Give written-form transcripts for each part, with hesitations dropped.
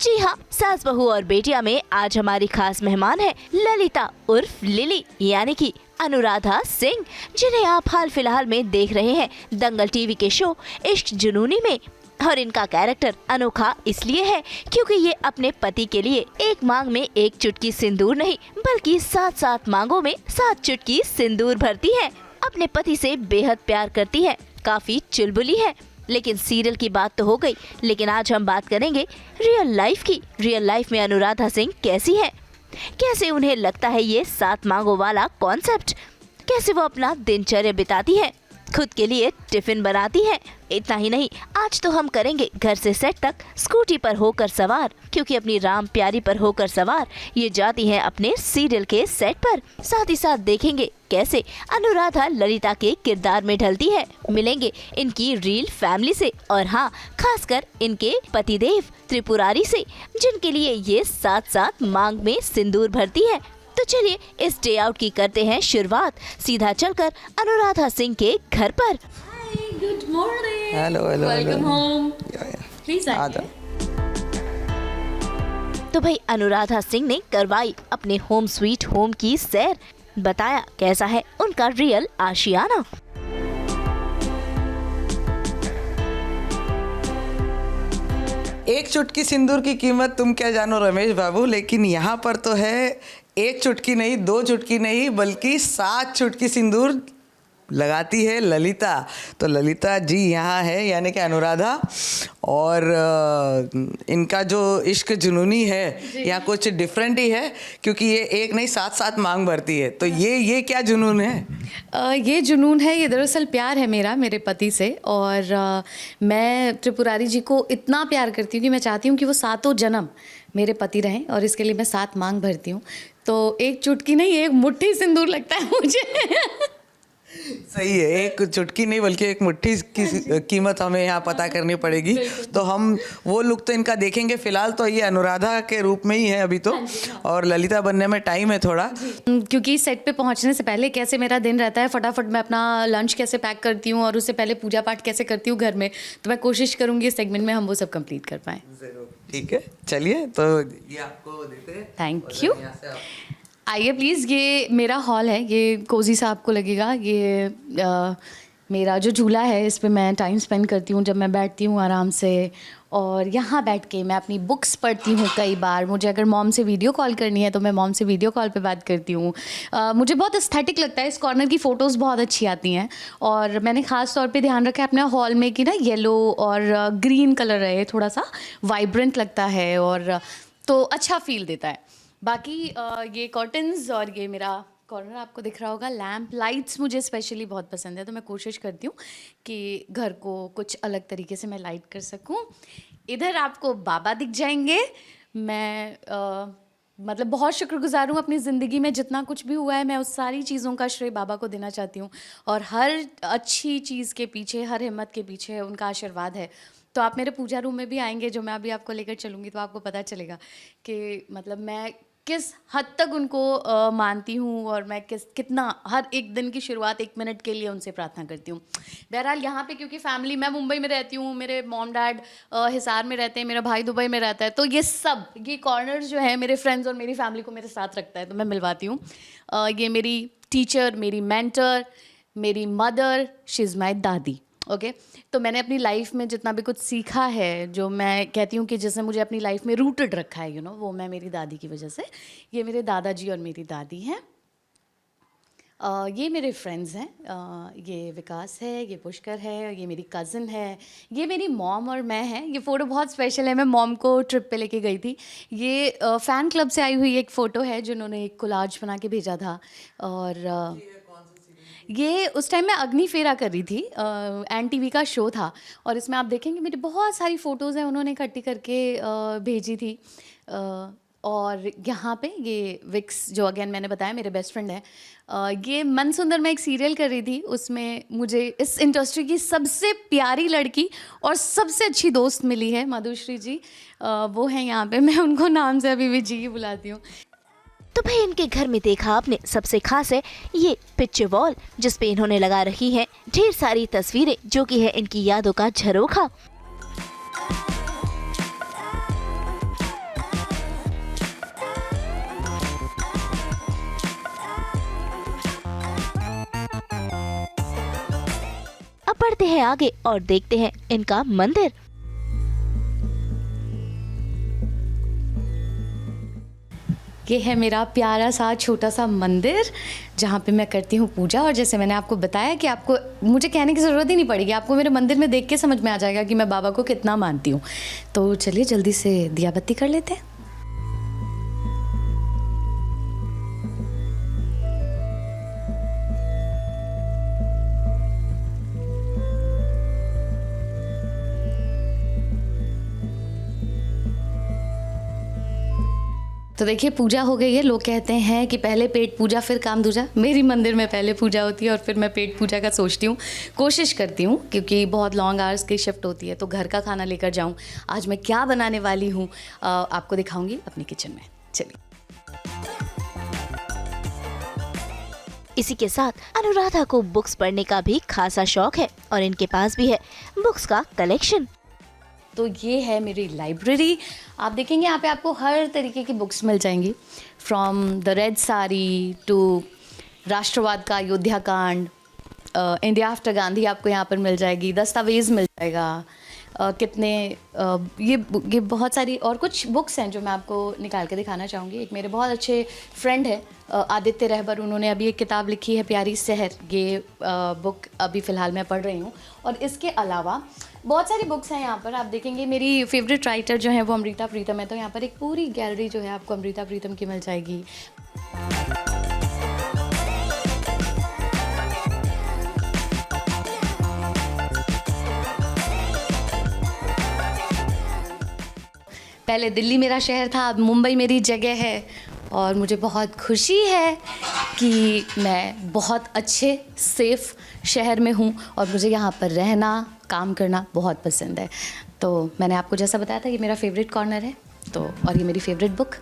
जी हाँ, सास बहू और बेटिया में आज हमारी खास मेहमान है ललिता उर्फ लिली यानी कि अनुराधा सिंह, जिन्हें आप हाल फिलहाल में देख रहे हैं दंगल टीवी के शो इश्क जुनूनी में। और इनका कैरेक्टर अनोखा इसलिए है क्योंकि ये अपने पति के लिए एक मांग में एक चुटकी सिंदूर नहीं बल्कि 7 मांगों में 7 चुटकी सिंदूर भरती है। अपने पति से बेहद प्यार करती है, काफी चुलबुली है। लेकिन सीरियल की बात तो हो गई, लेकिन आज हम बात करेंगे रियल लाइफ की। रियल लाइफ में अनुराधा सिंह कैसी है, कैसे उन्हें लगता है ये 7 मांगों वाला कॉन्सेप्ट, कैसे वो अपना दिनचर्या बिताती है, खुद के लिए टिफिन बनाती है। इतना ही नहीं, आज तो हम करेंगे घर से सेट तक स्कूटी पर होकर सवार, क्योंकि अपनी राम प्यारी पर होकर सवार ये जाती हैं अपने सीरियल के सेट पर। साथ ही साथ देखेंगे कैसे अनुराधा ललिता के किरदार में ढलती है। मिलेंगे इनकी रियल फैमिली से और हाँ, खासकर इनके पतिदेव त्रिपुरारी से, जिनके लिए ये 7 मांग में सिंदूर भरती है। तो चलिए इस डे आउट की करते हैं शुरुआत, सीधा चलकर अनुराधा सिंह के घर पर। Hi, good morning. Hello. Welcome home. Please आजा। तो भाई अनुराधा सिंह ने करवाई अपने होम स्वीट होम की सैर, बताया कैसा है उनका रियल आशियाना। एक चुटकी सिंदूर की कीमत तुम क्या जानो रमेश बाबू, लेकिन यहाँ पर तो है एक चुटकी नहीं, 2 चुटकी नहीं, बल्कि 7 चुटकी सिंदूर लगाती है ललिता। तो ललिता जी यहाँ है यानी कि अनुराधा, और इनका जो इश्क जुनूनी है यहाँ कुछ डिफरेंट ही है, क्योंकि ये एक नहीं 7 मांग भरती है। तो ये क्या जुनून है? ये जुनून है, ये दरअसल प्यार है मेरे पति से। और मैं त्रिपुरारी जी को इतना प्यार करती हूँ कि मैं चाहती हूँ कि वो 7 जन्म मेरे पति रहें, और इसके लिए मैं 7 मांग भरती हूँ। तो एक चुटकी नहीं, एक मुट्ठी सिंदूर लगता है मुझे। सही है, एक चुटकी नहीं बल्कि एक मुट्ठी की कीमत हमें यहाँ पता करनी पड़ेगी। तो हम वो लुक तो इनका देखेंगे। फिलहाल तो ये अनुराधा के रूप में ही है अभी तो, और ललिता बनने में टाइम है थोड़ा, क्योंकि सेट पे पहुंचने से पहले कैसे मेरा दिन रहता है, फटाफट मैं अपना लंच कैसे पैक करती हूँ और उससे पहले पूजा पाठ कैसे करती हूँ घर में, तो मैं कोशिश करूँगी इस सेगमेंट में हम वो सब कंप्लीट कर पाएँ। ठीक है, चलिए तो ये आपको देते हैं। Thank you. आइए प्लीज़, ये मेरा हॉल है, ये कोजी सा आपको लगेगा। ये मेरा जो झूला है, इस पे मैं टाइम स्पेंड करती हूँ जब मैं बैठती हूँ आराम से, और यहाँ बैठ के मैं अपनी बुक्स पढ़ती हूँ। कई बार मुझे अगर मॉम से वीडियो कॉल करनी है तो मैं मॉम से वीडियो कॉल पे बात करती हूँ। मुझे बहुत एस्थेटिक लगता है, इस कॉर्नर की फ़ोटोज़ बहुत अच्छी आती हैं, और मैंने ख़ास तौर पे ध्यान रखा है अपने हॉल में कि ना येलो और ग्रीन कलर रहे, थोड़ा सा वाइब्रेंट लगता है और तो अच्छा फील देता है। बाकी ये कर्टन्स और ये मेरा कॉर्नर आपको दिख रहा होगा, लैम्प लाइट्स मुझे स्पेशली बहुत पसंद है, तो मैं कोशिश करती हूँ कि घर को कुछ अलग तरीके से मैं लाइट कर सकूँ। इधर आपको बाबा दिख जाएंगे। मैं मतलब बहुत शुक्रगुजार हूँ अपनी ज़िंदगी में, जितना कुछ भी हुआ है मैं उस सारी चीज़ों का श्रेय बाबा को देना चाहती हूँ, और हर अच्छी चीज़ के पीछे, हर हिम्मत के पीछे उनका आशीर्वाद है। तो आप मेरे पूजा रूम में भी आएंगे, जो मैं अभी आपको लेकर चलूँगी, तो आपको पता चलेगा कि मतलब मैं किस हद तक उनको मानती हूँ, और मैं कितना हर एक दिन की शुरुआत 1 मिनट के लिए उनसे प्रार्थना करती हूँ। बहरहाल यहाँ पे क्योंकि फैमिली, मैं मुंबई में रहती हूँ, मेरे मॉम डैड हिसार में रहते हैं, मेरा भाई दुबई में रहता है, तो ये कॉर्नर जो है मेरे फ्रेंड्स और मेरी फैमिली को मेरे साथ रखता है, तो मैं मिलवाती हूँ। ये मेरी टीचर, मेरी मेंटर, मेरी मदर, शी इज़ माई दादी। ओके तो मैंने अपनी लाइफ में जितना भी कुछ सीखा है, जो मैं कहती हूँ कि जिसने मुझे अपनी लाइफ में रूटेड रखा है, वो मैं मेरी दादी की वजह से। ये मेरे दादाजी और मेरी दादी हैं। ये मेरे फ्रेंड्स हैं। ये विकास है, ये पुष्कर है, ये मेरी कज़न है, ये मेरी मॉम और मैं हैं। ये फ़ोटो बहुत स्पेशल है, मैं मॉम को ट्रिप पे लेके गई थी। ये फ़ैन क्लब से आई हुई एक फ़ोटो है, जिन्होंने एक कोलाज बना के भेजा था। और ये उस टाइम मैं अग्नि फेरा कर रही थी, NTV का शो था, और इसमें आप देखेंगे मेरी बहुत सारी फ़ोटोज़ हैं, उन्होंने इकट्ठी करके भेजी थी। और यहाँ पे ये विक्स, जो अगेन मैंने बताया मेरे बेस्ट फ्रेंड हैं। ये मन सुंदर, मैं एक सीरियल कर रही थी, उसमें मुझे इस इंडस्ट्री की सबसे प्यारी लड़की और सबसे अच्छी दोस्त मिली है, मधुश्री जी। वो हैं यहाँ पे, मैं उनको नाम से अभी भी जी बुलाती हूँ। तो भाई इनके घर में देखा आपने, सबसे खास है ये पिक्चर वॉल, जिसपे इन्होंने लगा रखी है ढेर सारी तस्वीरें, जो कि है इनकी यादों का झरोखा। आगे और देखते हैं इनका मंदिर। ये है मेरा प्यारा सा छोटा सा मंदिर जहाँ पे मैं करती हूँ पूजा। और जैसे मैंने आपको बताया कि आपको मुझे कहने की ज़रूरत ही नहीं पड़ेगी, आपको मेरे मंदिर में देख के समझ में आ जाएगा कि मैं बाबा को कितना मानती हूँ। तो चलिए जल्दी से दिया बत्ती कर लेते हैं। तो देखिए पूजा हो गई है। लोग कहते हैं कि पहले पेट पूजा फिर काम दूजा। मेरी मंदिर में पहले पूजा होती है और फिर मैं पेट पूजा का सोचती हूँ, कोशिश करती हूँ, क्योंकि बहुत लॉन्ग आवर्स की शिफ्ट होती है तो घर का खाना लेकर जाऊँ। आज मैं क्या बनाने वाली हूँ आपको दिखाऊंगी अपने किचन में। चलिए। इसी के साथ अनुराधा को बुक्स पढ़ने का भी खासा शौक है और इनके पास भी है बुक्स का कलेक्शन। तो ये है मेरी लाइब्रेरी। आप देखेंगे यहाँ पे आपको हर तरीके की बुक्स मिल जाएंगी, from the red sari to राष्ट्रवाद का अयोध्या कांड, इंडिया आफ्टर गांधी आपको यहाँ पर मिल जाएगी, दस्तावेज़ मिल जाएगा, ये बहुत सारी और कुछ बुक्स हैं जो मैं आपको निकाल के दिखाना चाहूँगी। एक मेरे बहुत अच्छे फ्रेंड है आदित्य रहबर, उन्होंने अभी एक किताब लिखी है प्यारी शहर। ये बुक अभी फ़िलहाल मैं पढ़ रही हूँ। और इसके अलावा बहुत सारी बुक्स हैं यहाँ पर। आप देखेंगे मेरी फेवरेट राइटर जो है वो अमृता प्रीतम है, तो यहाँ पर एक पूरी गैलरी जो है आपको अमृता प्रीतम की मिल जाएगी। पहले दिल्ली मेरा शहर था, अब मुंबई मेरी जगह है और मुझे बहुत खुशी है कि मैं बहुत अच्छे सेफ शहर में हूँ और मुझे यहाँ पर रहना काम करना बहुत पसंद है। तो मैंने आपको जैसा बताया था ये मेरा फेवरेट कॉर्नर है, तो और ये मेरी फेवरेट बुक।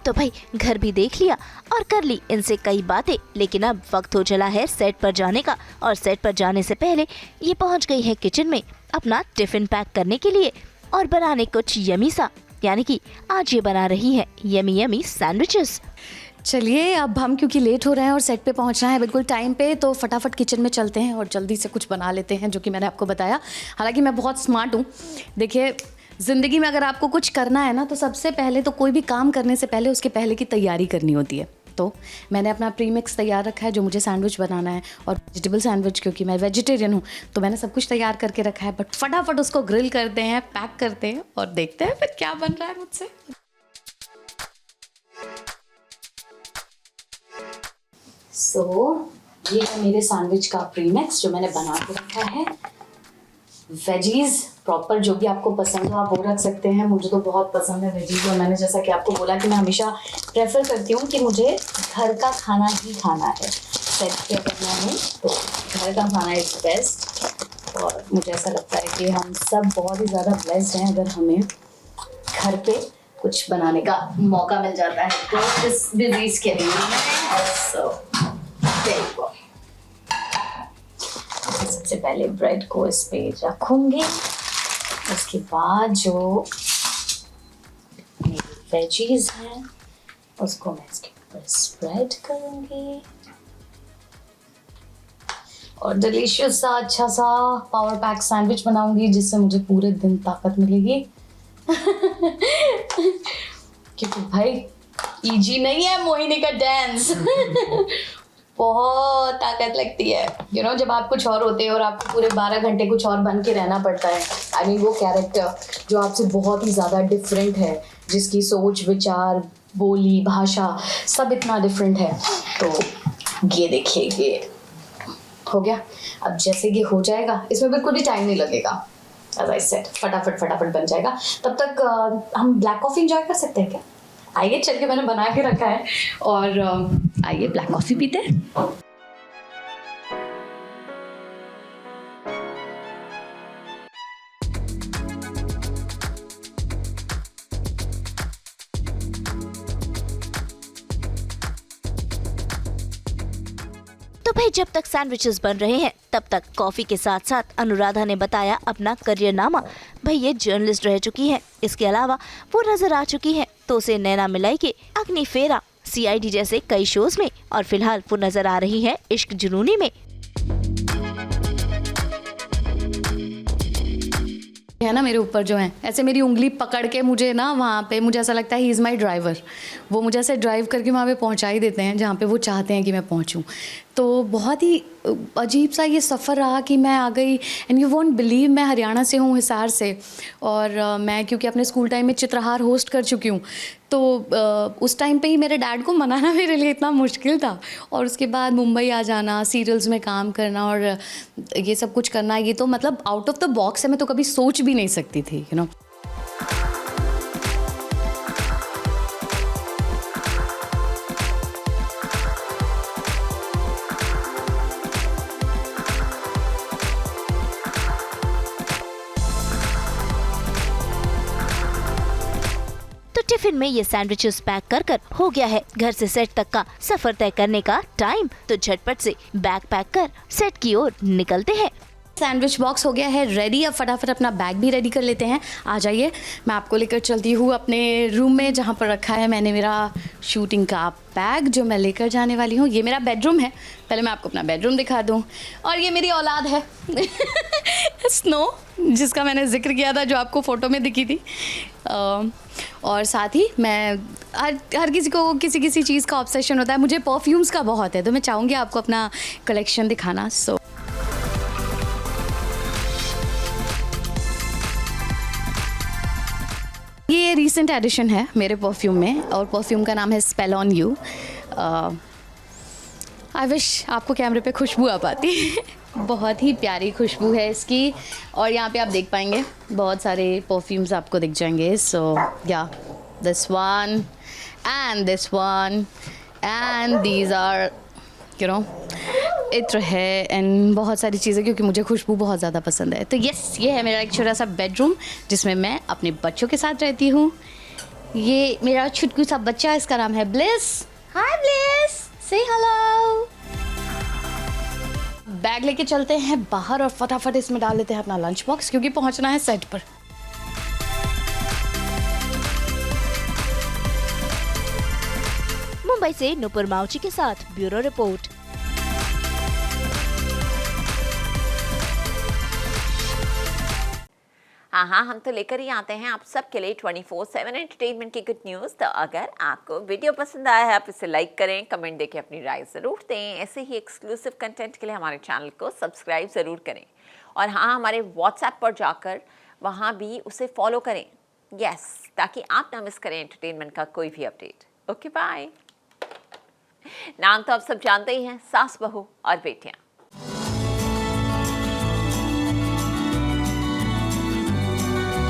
तो भाई घर भी देख लिया और कर ली इनसे कई बातें, लेकिन अब वक्त हो चला है सेट पर जाने का। और सेट पर जाने से पहले ये पहुंच गई है किचन में अपना टिफिन पैक करने के लिए और बनाने कुछ यमी सा, यानी कि आज ये बना रही है यमी यमी सैंडविचेस। चलिए अब हम क्योंकि लेट हो रहे हैं और सेट पे पहुंचना है बिल्कुल टाइम पे, तो फटाफट किचन में चलते हैं और जल्दी से कुछ बना लेते हैं जो कि मैंने आपको बताया। हालांकि मैं बहुत स्मार्ट हूँ। देखिए ज़िंदगी में अगर आपको कुछ करना है ना तो सबसे पहले तो कोई भी काम करने से पहले उसके पहले की तैयारी करनी होती है। तो मैंने अपना प्रीमिक्स तैयार रखा है जो मुझे सैंडविच बनाना है, और वेजिटेबल सैंडविच क्योंकि मैं वेजिटेरियन हूँ तो मैंने सब कुछ तैयार करके रखा है। बट फटाफट उसको ग्रिल करते हैं, पैक करते हैं और देखते हैं फिर क्या बन रहा है मुझसे। ये है मेरे सैंडविच का प्रीमिक्स जो मैंने बना के रखा है। वेजीज प्रॉपर जो भी आपको पसंद हो आप वो रख सकते हैं। मुझे तो बहुत पसंद है वेजीज, और मैंने जैसा कि आपको बोला कि मैं हमेशा प्रेफर करती हूँ कि मुझे घर का खाना ही खाना है। सेट पे करना है तो घर का खाना इज़ बेस्ट। और मुझे ऐसा लगता है कि हम सब बहुत ही ज़्यादा ब्लेस्ड हैं अगर हमें घर पे कुछ बनाने का मौका मिल जाता है तो इस डिजीज़ के लिए। सबसे पहले ब्रेड को इस पे रखूंगी, उसके बाद जो मेरी वेजीज हैं उसको मैं इसके ऊपर स्प्रेड करूंगी और डिलीशियस सा अच्छा सा पावर पैक सैंडविच बनाऊंगी जिससे मुझे पूरे दिन ताकत मिलेगी। क्योंकि भाई इजी नहीं है मोहिनी का डांस। बहुत ताकत लगती है यू नो जब आप कुछ और होते हैं और आपको पूरे 12 घंटे कुछ और बन के रहना पड़ता है। आई मीन वो कैरेक्टर जो आपसे बहुत ही ज़्यादा डिफरेंट है, जिसकी सोच विचार बोली भाषा सब इतना डिफरेंट है। तो ये देखिए ये हो गया। अब जैसे ये हो जाएगा इसमें बिल्कुल भी टाइम नहीं लगेगा, एज आई सेड फटाफट बन जाएगा। तब तक हम ब्लैक कॉफ़ी इंजॉय कर सकते हैं क्या? आइए चल के मैंने बना के रखा है और आइए ब्लैक कॉफ़ी पीते हैं। तो भाई जब तक सैंडविचेस बन रहे हैं तब तक कॉफी के साथ साथ अनुराधा ने बताया अपना करियरनामा। भाई ये जर्नलिस्ट रह चुकी हैं। इसके अलावा वो नजर आ चुकी हैं तो उसे नैना मिलाई के अग्नि फेरा, CID जैसे कई शोज में, और फिलहाल वो नजर आ रही है इश्क जुनूनी में। है ना मेरे ऊपर जो है, ऐसे मेरी उंगली पकड़ के मुझे ना वहाँ पे, मुझे ऐसा लगता है ही इज़ माई ड्राइवर। वो मुझे ऐसे ड्राइव करके वहाँ पे पहुँचा ही देते हैं जहाँ पे वो चाहते हैं कि मैं पहुँचूँ। तो बहुत ही अजीब सा ये सफ़र रहा कि मैं आ गई। एंड यू वोंट बिलीव, मैं हरियाणा से हूँ, हिसार से, और मैं क्योंकि अपने स्कूल टाइम में चित्रहार होस्ट कर चुकी हूँ, तो उस टाइम पे ही मेरे डैड को मनाना मेरे लिए इतना मुश्किल था। और उसके बाद मुंबई आ जाना, सीरियल्स में काम करना और ये सब कुछ करना, ये तो मतलब आउट ऑफ द बॉक्स है, मैं तो कभी सोच भी नहीं सकती थी, यू नो। तो टिफिन में ये सैंडविचेस पैक कर कर हो गया है घर से सेट तक का सफर तय करने का टाइम। तो झटपट से बैग पैक कर सेट की ओर निकलते हैं। सैंडविच बॉक्स हो गया है रेडी, अब फटाफट अपना बैग भी रेडी कर लेते हैं। आ जाइए, मैं आपको लेकर चलती हूँ अपने रूम में, जहाँ पर रखा है मैंने मेरा शूटिंग का बैग जो मैं लेकर जाने वाली हूँ। ये मेरा बेडरूम है, पहले मैं आपको अपना बेडरूम दिखा दूँ। और ये मेरी औलाद है स्नो, जिसका मैंने जिक्र किया था, जो आपको फ़ोटो में दिखी थी। और साथ ही मैं हर किसी को किसी किसी चीज़ का ऑब्सेशन होता है, मुझे परफ्यूम्स का बहुत है, तो मैं चाहूँगी आपको अपना कलेक्शन दिखाना। सो ये रीसेंट एडिशन है मेरे परफ्यूम में, और परफ्यूम का नाम है spell on you. I wish आपको कैमरे पे खुशबू आ पाती बहुत ही प्यारी खुशबू है इसकी, और यहाँ पे आप देख पाएंगे बहुत सारे परफ्यूम्स आपको दिख जाएंगे। सो या this one and this one and these are you know इत्र है, एंड बहुत सारी चीज़ें, क्योंकि मुझे खुशबू बहुत ज़्यादा पसंद है। तो यस, ये है मेरा एक छोटा सा बेडरूम जिसमें मैं अपने बच्चों के साथ रहती हूँ। ये मेरा छुटकू सा बच्चा, इसका नाम है ब्लिस। हाय ब्लिस, से हेलो। बैग लेके चलते हैं बाहर और फटाफट इसमें डाल लेते हैं अपना लंच बॉक्स, क्योंकि पहुँचना है सेट पर। मुंबई से नुपुर माउची के साथ ब्यूरो रिपोर्ट। हाँ, हम तो लेकर ही आते हैं आप सबके लिए 24/7 एंटरटेनमेंट की गुड न्यूज़। तो अगर आपको वीडियो पसंद आया है, आप इसे लाइक करें, कमेंट देके अपनी राय ज़रूर दें। ऐसे ही एक्सक्लूसिव कंटेंट के लिए हमारे चैनल को सब्सक्राइब ज़रूर करें, और हाँ, हमारे व्हाट्सएप पर जाकर वहाँ भी उसे फॉलो करें, यस, ताकि आप ना मिस करें एंटरटेनमेंट का कोई भी अपडेट। Okay, bye. नाम तो आप सब जानते ही हैं, सास, बहू और बेटियाँ।